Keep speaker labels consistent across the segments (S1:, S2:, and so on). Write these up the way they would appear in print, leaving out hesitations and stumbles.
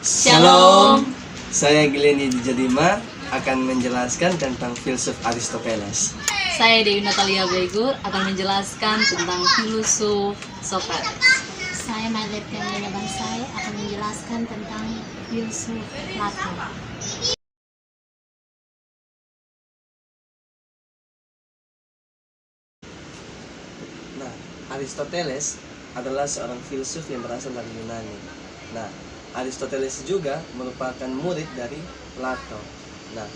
S1: Shalom.
S2: Saya Glenny Dijadima akan menjelaskan tentang filsuf Aristoteles.
S1: Saya Dewi Natalia Begur akan menjelaskan tentang filosof Socrates.
S3: Saya Margaret Kamila Bansai akan menjelaskan tentang filsuf Plato.
S2: Nah, Aristoteles adalah seorang filsuf yang berasal dari Yunani. Nah, Aristoteles juga merupakan murid dari Plato. Nah,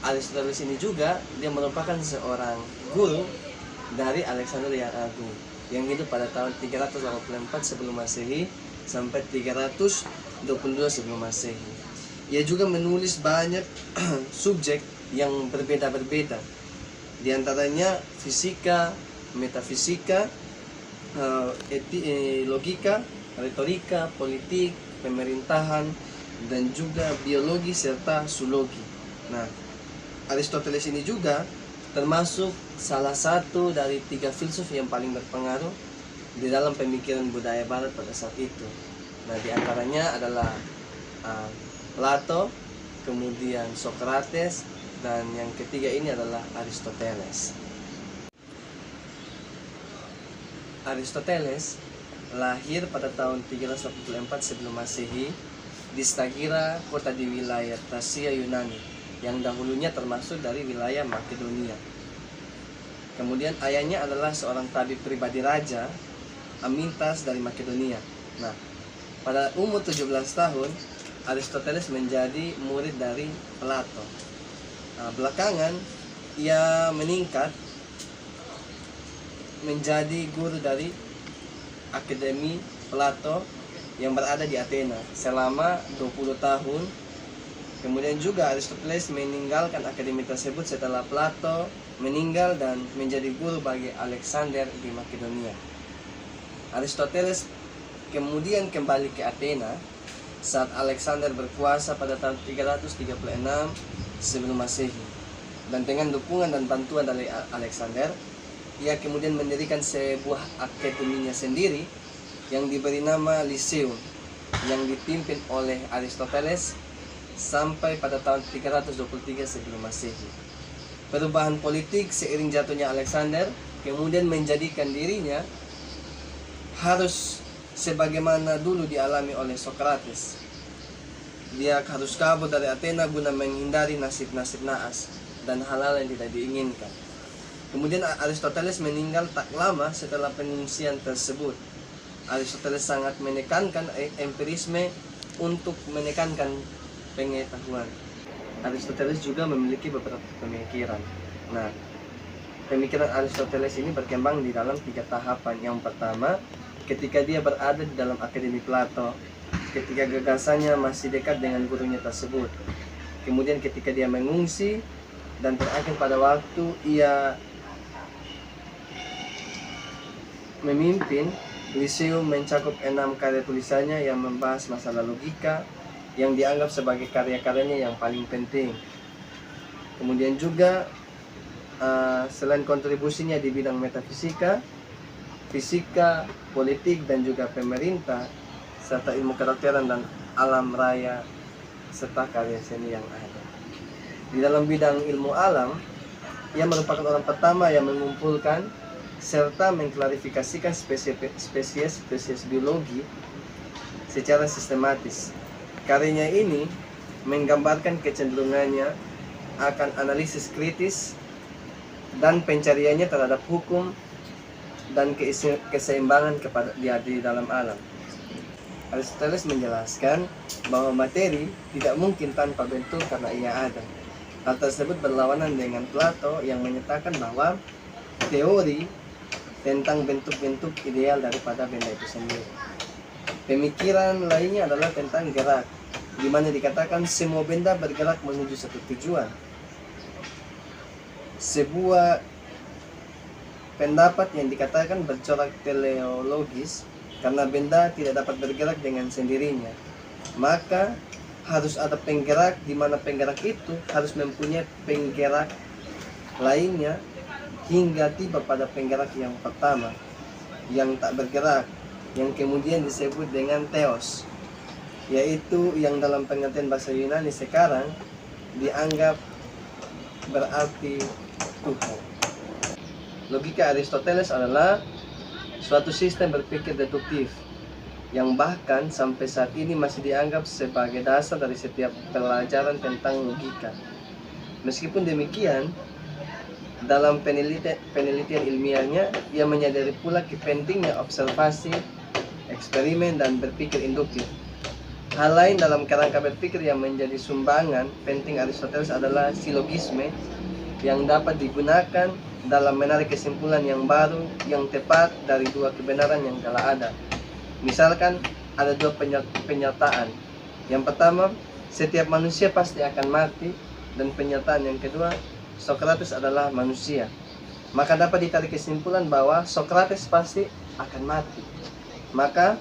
S2: Aristoteles ini juga dia merupakan seorang guru dari Alexander yang Agung yang hidup pada tahun 384 sebelum Masehi sampai 322 sebelum Masehi. Ia juga menulis banyak subjek yang berbeda-berbeda. Di antaranya fisika, metafisika, logika, retorika, politik, pemerintahan, dan juga biologi serta zoologi. Nah, Aristoteles ini juga termasuk salah satu dari 3 filsuf yang paling berpengaruh di dalam pemikiran budaya barat pada saat itu. Nah, di antaranya adalah Plato, kemudian Socrates, dan yang ketiga ini adalah Aristoteles. Aristoteles lahir pada tahun 344 sebelum Masehi di Stagira, kota di wilayah Tracia Yunani, yang dahulunya termasuk dari wilayah Makedonia. Kemudian ayahnya adalah seorang tabib pribadi raja Amintas dari Makedonia. Nah, pada umur 17 tahun, Aristoteles menjadi murid dari Plato. Nah, belakangan ia meningkat menjadi guru dari Akademi Plato yang berada di Athena selama 20 tahun. Kemudian juga Aristoteles meninggalkan akademi tersebut setelah Plato meninggal dan menjadi guru bagi Alexander di Makedonia. Aristoteles kemudian kembali ke Athena saat Alexander berkuasa pada tahun 336 sebelum Masehi. Dan dengan dukungan dan bantuan dari Alexander, ia kemudian mendirikan sebuah akademinya sendiri yang diberi nama Lyceum, yang dipimpin oleh Aristoteles sampai pada tahun 323 sebelum Masehi. Perubahan politik seiring jatuhnya Alexander kemudian menjadikan dirinya harus sebagaimana dulu dialami oleh Socrates. Dia harus kabur dari Athena guna menghindari nasib-nasib naas dan hal-hal yang tidak diinginkan. Kemudian Aristoteles meninggal tak lama setelah pengungsian tersebut. Aristoteles sangat menekankan empirisme untuk menekankan pengetahuan. Aristoteles juga memiliki beberapa pemikiran. Nah, pemikiran Aristoteles ini berkembang di dalam 3 tahapan. Yang pertama, ketika dia berada di dalam Akademi Plato, ketika gagasannya masih dekat dengan gurunya tersebut. Kemudian ketika dia mengungsi, dan terakhir pada waktu ia memimpin Lyceum mencakup 6 karya tulisannya yang membahas masalah logika yang dianggap sebagai karya-karyanya yang paling penting. Kemudian juga selain kontribusinya di bidang metafisika, fisika, politik, dan juga pemerintah, serta ilmu kedokteran dan alam raya, serta karya seni yang ada. Di dalam bidang ilmu alam, ia merupakan orang pertama yang mengumpulkan serta mengklarifikasikan spesies biologi secara sistematis. Karyanya ini menggambarkan kecenderungannya akan analisis kritis dan pencariannya terhadap hukum dan keseimbangan di dalam alam. Aristoteles menjelaskan bahwa materi tidak mungkin tanpa bentuk karena ia ada. Hal tersebut berlawanan dengan Plato yang menyatakan bahwa teori tentang bentuk-bentuk ideal daripada benda itu sendiri. Pemikiran lainnya adalah tentang gerak, di mana dikatakan semua benda bergerak menuju satu tujuan. Sebuah pendapat yang dikatakan bercorak teleologis karena benda tidak dapat bergerak dengan sendirinya. Maka harus ada penggerak, di mana penggerak itu harus mempunyai penggerak lainnya hingga tiba pada penggerak yang pertama yang tak bergerak, yang kemudian disebut dengan theos. yaitu yang dalam pengertian bahasa Yunani sekarang dianggap berarti Tuhan. Logika Aristoteles adalah suatu sistem berpikir deduktif yang bahkan sampai saat ini masih dianggap sebagai dasar dari setiap pelajaran tentang logika. Meskipun demikian, dalam penelitian ilmiahnya, ia menyadari pula pentingnya observasi, eksperimen, dan berpikir induktif. Hal lain dalam kerangka berpikir yang menjadi sumbangan penting Aristoteles adalah silogisme yang dapat digunakan dalam menarik kesimpulan yang baru, yang tepat dari dua kebenaran yang telah ada. Misalkan ada dua pernyataan. Yang pertama, setiap manusia pasti akan mati, dan pernyataan yang kedua, Socrates adalah manusia. Maka dapat ditarik kesimpulan bahwa Socrates pasti akan mati. Maka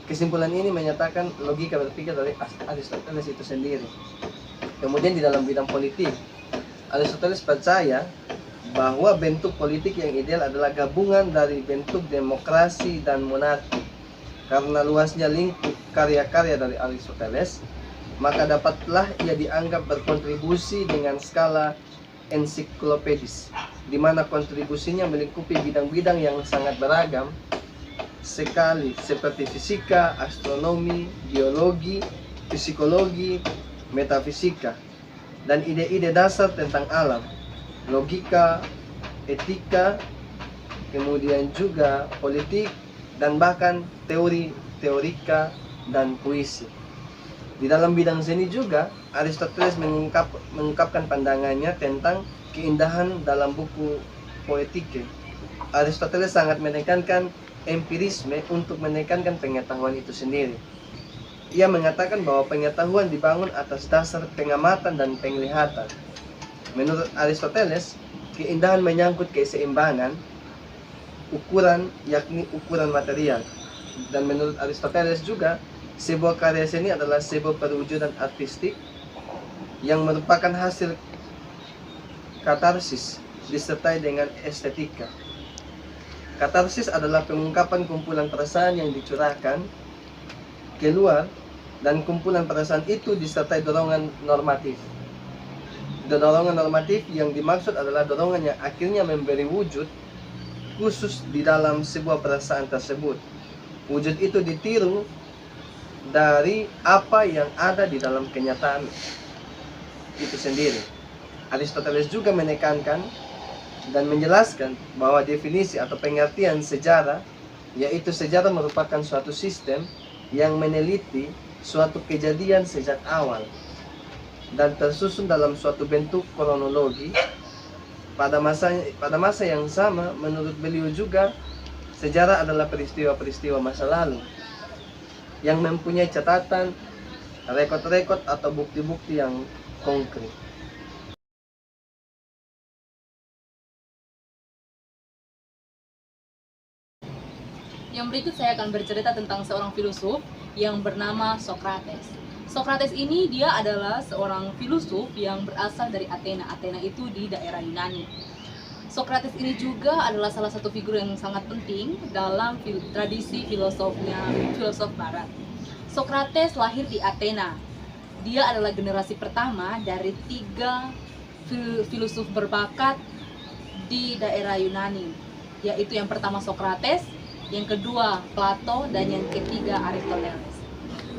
S2: kesimpulan ini menyatakan logika berpikir dari Aristoteles itu sendiri. Kemudian di dalam bidang politik, Aristoteles percaya bahwa bentuk politik yang ideal adalah gabungan dari bentuk demokrasi dan monarki. Karena luasnya lingkup karya-karya dari Aristoteles, maka dapatlah ia dianggap berkontribusi dengan skala ensiklopedis, di mana kontribusinya melingkupi bidang-bidang yang sangat beragam sekali, seperti fisika, astronomi, biologi, psikologi, metafisika, dan ide-ide dasar tentang alam, logika, etika, kemudian juga politik, dan bahkan teorika dan puisi. Di dalam bidang seni juga, Aristoteles mengungkapkan pandangannya tentang keindahan dalam buku Poetike. Aristoteles sangat menekankan empirisme untuk menekankan pengetahuan itu sendiri. Ia mengatakan bahwa pengetahuan dibangun atas dasar pengamatan dan penglihatan. Menurut Aristoteles, keindahan menyangkut keseimbangan ukuran, yakni ukuran material. Dan menurut Aristoteles juga, sebuah karya seni adalah sebuah perwujudan artistik yang merupakan hasil katarsis disertai dengan estetika. Katarsis adalah pengungkapan kumpulan perasaan yang dicurahkan keluar, dan kumpulan perasaan itu disertai dorongan normatif. Dorongan normatif yang dimaksud adalah dorongan yang akhirnya memberi wujud khusus di dalam sebuah perasaan tersebut. Wujud itu ditiru dari apa yang ada di dalam kenyataan itu sendiri. Aristoteles juga menekankan dan menjelaskan bahwa definisi atau pengertian sejarah, yaitu sejarah merupakan suatu sistem yang meneliti suatu kejadian sejak awal dan tersusun dalam suatu bentuk kronologi pada masa yang sama. Menurut beliau juga, sejarah adalah peristiwa-peristiwa masa lalu yang mempunyai catatan, rekod-rekod atau bukti-bukti yang konkret.
S1: Yang berikut saya akan bercerita tentang seorang filosof yang bernama Socrates. Socrates ini dia adalah seorang filosof yang berasal dari Athena. Athena itu di daerah Yunani. Socrates ini juga adalah salah satu figur yang sangat penting dalam tradisi filosof barat. Socrates lahir di Athena. Dia adalah generasi pertama dari 3 filosof berbakat di daerah Yunani, yaitu yang pertama Socrates, yang kedua Plato, dan yang ketiga Aristoteles.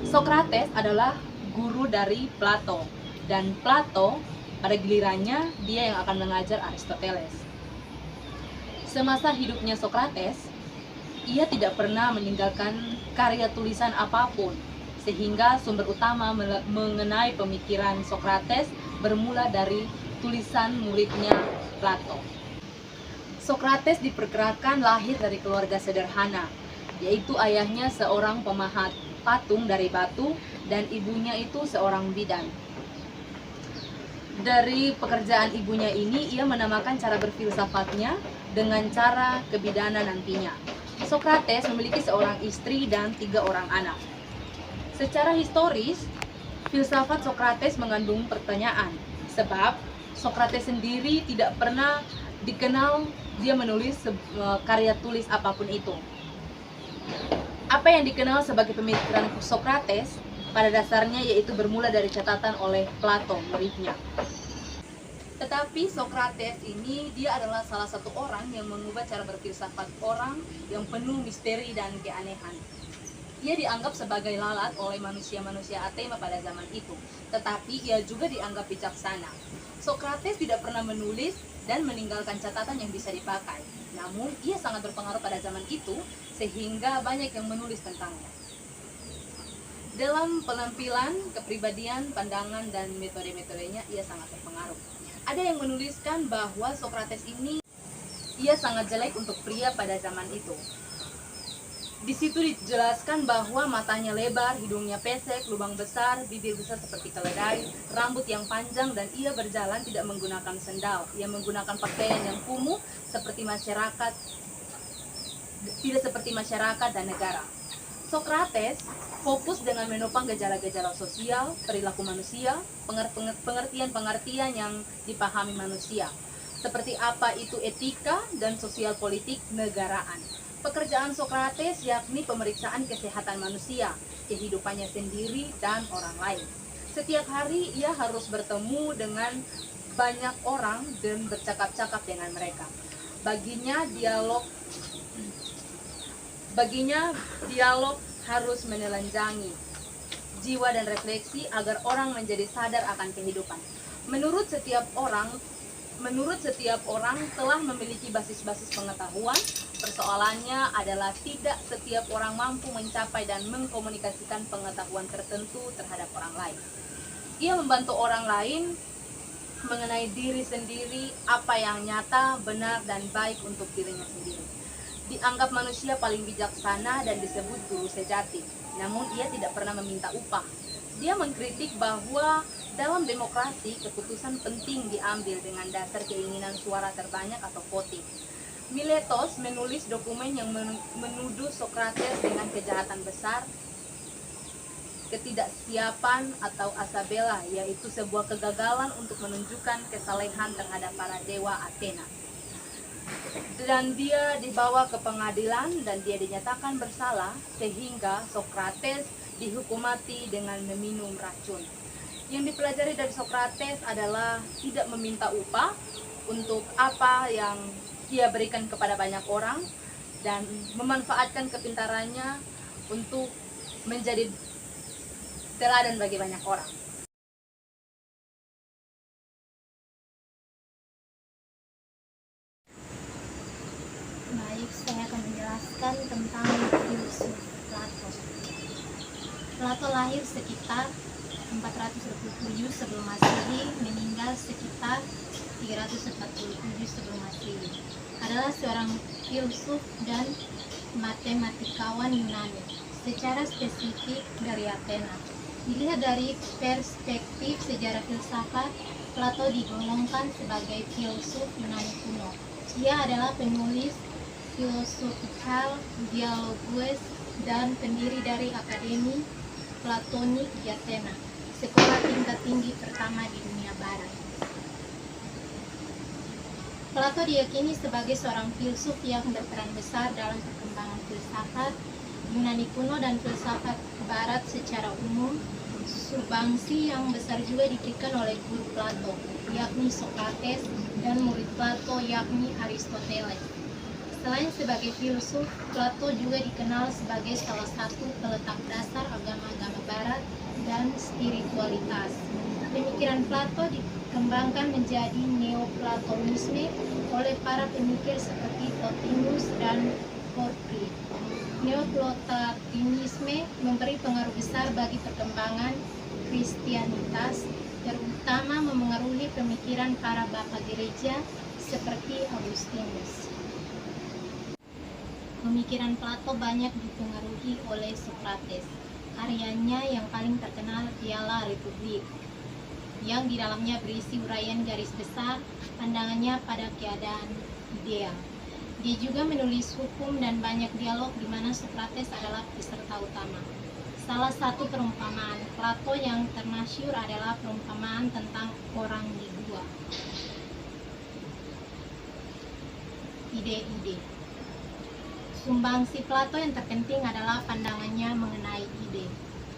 S1: Socrates adalah guru dari Plato, dan Plato pada gilirannya dia yang akan mengajar Aristoteles. Semasa hidupnya Socrates, ia tidak pernah meninggalkan karya tulisan apapun, sehingga sumber utama mengenai pemikiran Socrates bermula dari tulisan muridnya Plato. Socrates diperkirakan lahir dari keluarga sederhana, yaitu ayahnya seorang pemahat patung dari batu dan ibunya itu seorang bidan. Dari pekerjaan ibunya ini, ia menamakan cara berfilsafatnya dengan cara kebidanan nantinya. Socrates memiliki seorang istri dan 3 orang anak. Secara historis, filsafat Socrates mengandung pertanyaan, sebab Socrates sendiri tidak pernah dikenal dia menulis karya tulis apapun itu. Apa yang dikenal sebagai pemikiran Sokrates pada dasarnya yaitu bermula dari catatan oleh Plato, muridnya. Tetapi Sokrates ini dia adalah salah satu orang yang mengubah cara berfilsafat orang yang penuh misteri dan keanehan. Ia dianggap sebagai lalat oleh manusia-manusia Athena pada zaman itu, tetapi ia juga dianggap bijaksana. Sokrates tidak pernah menulis dan meninggalkan catatan yang bisa dipakai. Namun, ia sangat berpengaruh pada zaman itu, sehingga banyak yang menulis tentangnya. Dalam penampilan, kepribadian, pandangan, dan metode-metodenya, ia sangat berpengaruh. Ada yang menuliskan bahwa Sokrates ini ia sangat jelek untuk pria pada zaman itu. Di situ dijelaskan bahwa matanya lebar, hidungnya pesek, lubang besar, bibir besar seperti keledai, rambut yang panjang, dan ia berjalan tidak menggunakan sendal. Ia menggunakan pakaian yang kumuh tidak seperti masyarakat dan negara. Sokrates fokus dengan menopang gejala-gejala sosial, perilaku manusia, pengertian-pengertian yang dipahami manusia, seperti apa itu etika dan sosial politik negaraan. Pekerjaan Sokrates yakni pemeriksaan kesehatan manusia, kehidupannya sendiri dan orang lain. Setiap hari ia harus bertemu dengan banyak orang dan bercakap-cakap dengan mereka. Baginya dialog harus menelanjangi jiwa dan refleksi agar orang menjadi sadar akan kehidupan. Menurut setiap orang telah memiliki basis-basis pengetahuan. Persoalannya adalah tidak setiap orang mampu mencapai dan mengkomunikasikan pengetahuan tertentu terhadap orang lain. Ia membantu orang lain mengenai diri sendiri, apa yang nyata, benar, dan baik untuk dirinya sendiri. Dianggap manusia paling bijaksana dan disebut guru sejati. Namun ia tidak pernah meminta upah. Dia mengkritik bahwa dalam demokrasi keputusan penting diambil dengan dasar keinginan suara terbanyak atau voting. Miletos menulis dokumen yang menuduh Sokrates dengan kejahatan besar, ketidaksiapan atau asabela, yaitu sebuah kegagalan untuk menunjukkan kesalehan terhadap para dewa Athena. Dan dia dibawa ke pengadilan dan dia dinyatakan bersalah, sehingga Sokrates dihukum mati dengan meminum racun. Yang dipelajari dari Sokrates adalah tidak meminta upah untuk apa yang ia berikan kepada banyak orang dan memanfaatkan kepintarannya untuk menjadi teladan bagi banyak orang.
S3: Baik, saya akan menjelaskan tentang filsuf Plato. Plato lahir sekitar 427 sebelum Masehi, meninggal sekitar 347 sebelum Masehi. Adalah seorang filsuf dan matematikawan Yunani, secara spesifik dari Athena. Dilihat dari perspektif sejarah filsafat, Plato digolongkan sebagai filsuf Yunani kuno. Ia adalah penulis Philosophical Dialogues dan pendiri dari Akademi Platonik di Athena, sekolah tingkat tinggi pertama di dunia barat. Plato diyakini sebagai seorang filsuf yang berperan besar dalam perkembangan filsafat Yunani kuno dan filsafat barat secara umum. Sumbangsi yang besar juga diberikan oleh guru Plato, yakni Sokrates, dan murid Plato yakni Aristoteles. Selain sebagai filsuf, Plato juga dikenal sebagai salah satu peletak dasar agama-agama barat dan spiritualitas. Pemikiran Plato dikembangkan menjadi Neoplatonisme oleh para pemikir seperti Plotinus dan Porphyry. Neoplatonisme memberi pengaruh besar bagi perkembangan Kristianitas, terutama memengaruhi pemikiran para bapa gereja seperti Agustinus. Pemikiran Plato banyak dipengaruhi oleh Sokrates. Karyanya yang paling terkenal ialah Republik, yang di dalamnya berisi uraian garis besar pandangannya pada keadaan ideal. Dia juga menulis hukum dan banyak dialog di mana Sokrates adalah peserta utama. Salah satu perumpamaan Plato yang termasyhur adalah perumpamaan tentang orang di gua. Ide-ide. Sumbangsi Plato yang terpenting adalah pandangannya mengenai ide.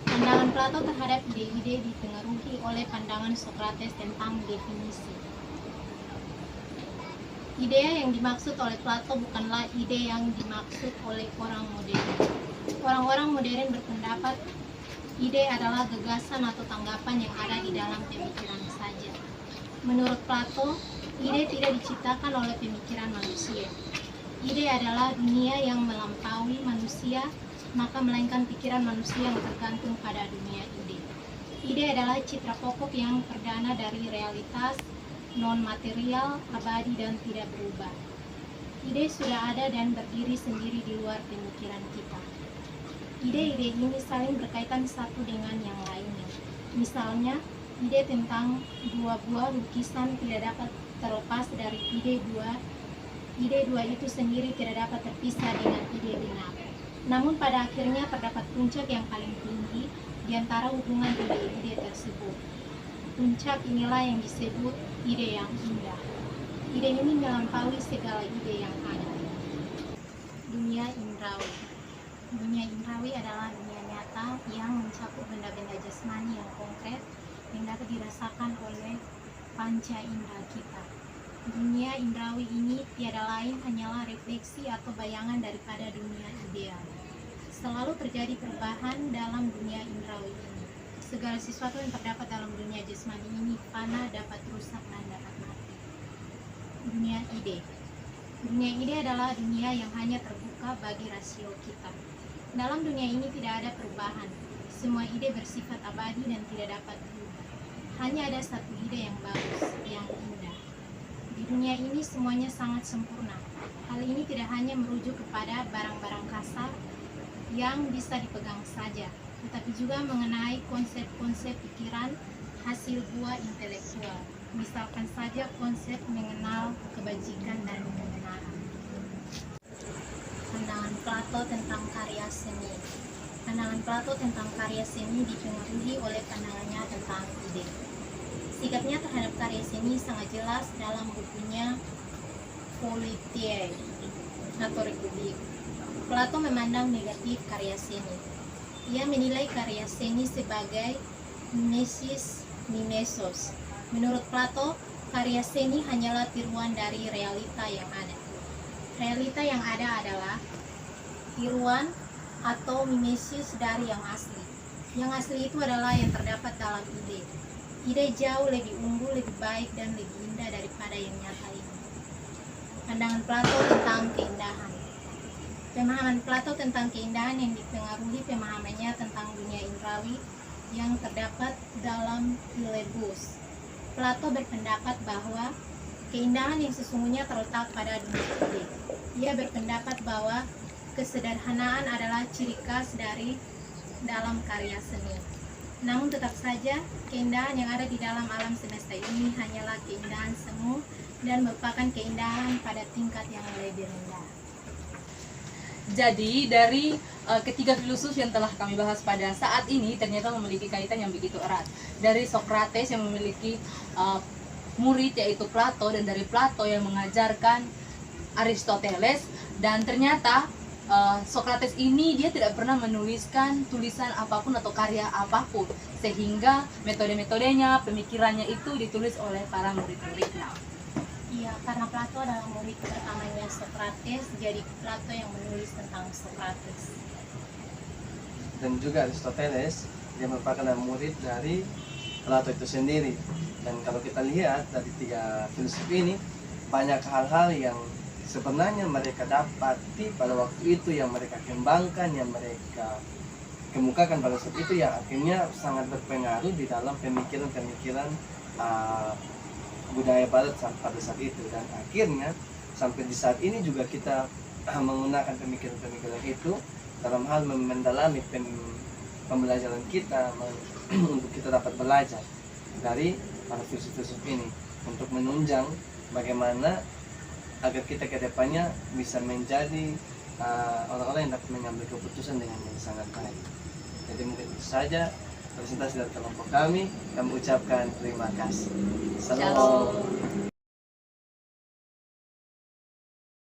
S3: Pandangan Plato terhadap ide-ide dipengaruhi oleh pandangan Sokrates tentang definisi. Ide yang dimaksud oleh Plato bukanlah ide yang dimaksud oleh orang modern. Orang-orang modern berpendapat ide adalah gagasan atau tanggapan yang ada di dalam pemikiran saja. Menurut Plato, ide tidak diciptakan oleh pemikiran manusia. Ide adalah dunia yang melampaui manusia, maka melainkan pikiran manusia yang tergantung pada dunia ide. Ide adalah citra pokok yang perdana dari realitas, non-material, abadi, dan tidak berubah. Ide sudah ada dan berdiri sendiri di luar pemikiran kita. Ide-ide ini saling berkaitan satu dengan yang lainnya. Misalnya, ide tentang dua buah lukisan tidak dapat terlepas dari ide dua. Ide dua itu sendiri tidak dapat terpisah dengan ide genap. Namun pada akhirnya terdapat puncak yang paling tinggi di antara hubungan ide-ide tersebut. Puncak inilah yang disebut ide yang indah. Ide ini melampaui segala ide yang ada. Dunia indrawi. Dunia indrawi adalah dunia nyata yang mencakup benda-benda jasmani yang konkret yang dapat dirasakan oleh panca indera kita. Dunia indrawi ini tiada lain hanyalah refleksi atau bayangan daripada dunia ideal. Selalu terjadi perubahan dalam dunia indrawi ini. Segala sesuatu yang terdapat dalam dunia jasmani ini fana, dapat rusak, dan dapat mati. Dunia ide. Dunia ide adalah dunia yang hanya terbuka bagi rasio kita. Dalam dunia ini tidak ada perubahan. Semua ide bersifat abadi dan tidak dapat berubah. Hanya ada satu ide yang bagus, yang indah. Di dunia ini semuanya sangat sempurna. Hal ini tidak hanya merujuk kepada barang-barang kasar yang bisa dipegang saja, tetapi juga mengenai konsep-konsep pikiran hasil buah intelektual. Misalkan saja konsep mengenal kebajikan dan kebenaran. Pandangan Plato tentang karya seni. Pandangan Plato tentang karya seni dipengaruhi oleh pandangannya tentang ide. Sikapnya terhadap karya seni sangat jelas dalam bukunya Politeia atau Republik. Plato memandang negatif karya seni. Ia menilai karya seni sebagai mimesis. Menurut Plato, karya seni hanyalah tiruan dari realita yang ada. Realita yang ada adalah tiruan atau mimesis dari yang asli. Yang asli itu adalah yang terdapat dalam ide. Ide jauh lebih unggul, lebih baik, dan lebih indah daripada yang nyata ini. Pandangan Plato tentang keindahan. Pemahaman Plato tentang keindahan yang dipengaruhi pemahamannya tentang dunia indrawi yang terdapat dalam Philebus. Plato berpendapat bahwa keindahan yang sesungguhnya terletak pada dunia ide. Ia berpendapat bahwa kesederhanaan adalah ciri khas dari dalam karya seni. Namun tetap saja, keindahan yang ada di dalam alam semesta ini hanyalah keindahan semu dan merupakan keindahan pada tingkat yang lebih rendah.
S1: Jadi dari ketiga filsuf yang telah kami bahas pada saat ini ternyata memiliki kaitan yang begitu erat. Dari Sokrates yang memiliki murid yaitu Plato, dan dari Plato yang mengajarkan Aristoteles, dan ternyata Sokrates ini dia tidak pernah menuliskan tulisan apapun atau karya apapun, sehingga metode-metodenya, pemikirannya itu ditulis oleh para murid-muridnya.
S3: Iya, karena Plato adalah murid pertamanya Sokrates, jadi Plato yang menulis tentang Sokrates.
S2: Dan juga Aristoteles, dia merupakan murid dari Plato itu sendiri. Dan kalau kita lihat dari tiga filsuf ini, banyak hal-hal yang sebenarnya mereka dapati pada waktu itu, yang mereka kembangkan, yang mereka kemukakan pada saat itu, yang akhirnya sangat berpengaruh di dalam pemikiran-pemikiran budaya barat pada saat itu. Dan akhirnya sampai di saat ini juga kita menggunakan pemikiran-pemikiran itu dalam hal mendalami pembelajaran kita untuk kita dapat belajar dari para filsuf-filsuf ini, untuk menunjang bagaimana agar kita ke depannya bisa menjadi orang-orang yang dapat mengambil keputusan dengan yang sangat baik. Jadi mungkin itu saja presentasi dari kelompok kami. Kami ucapkan terima kasih. Salam.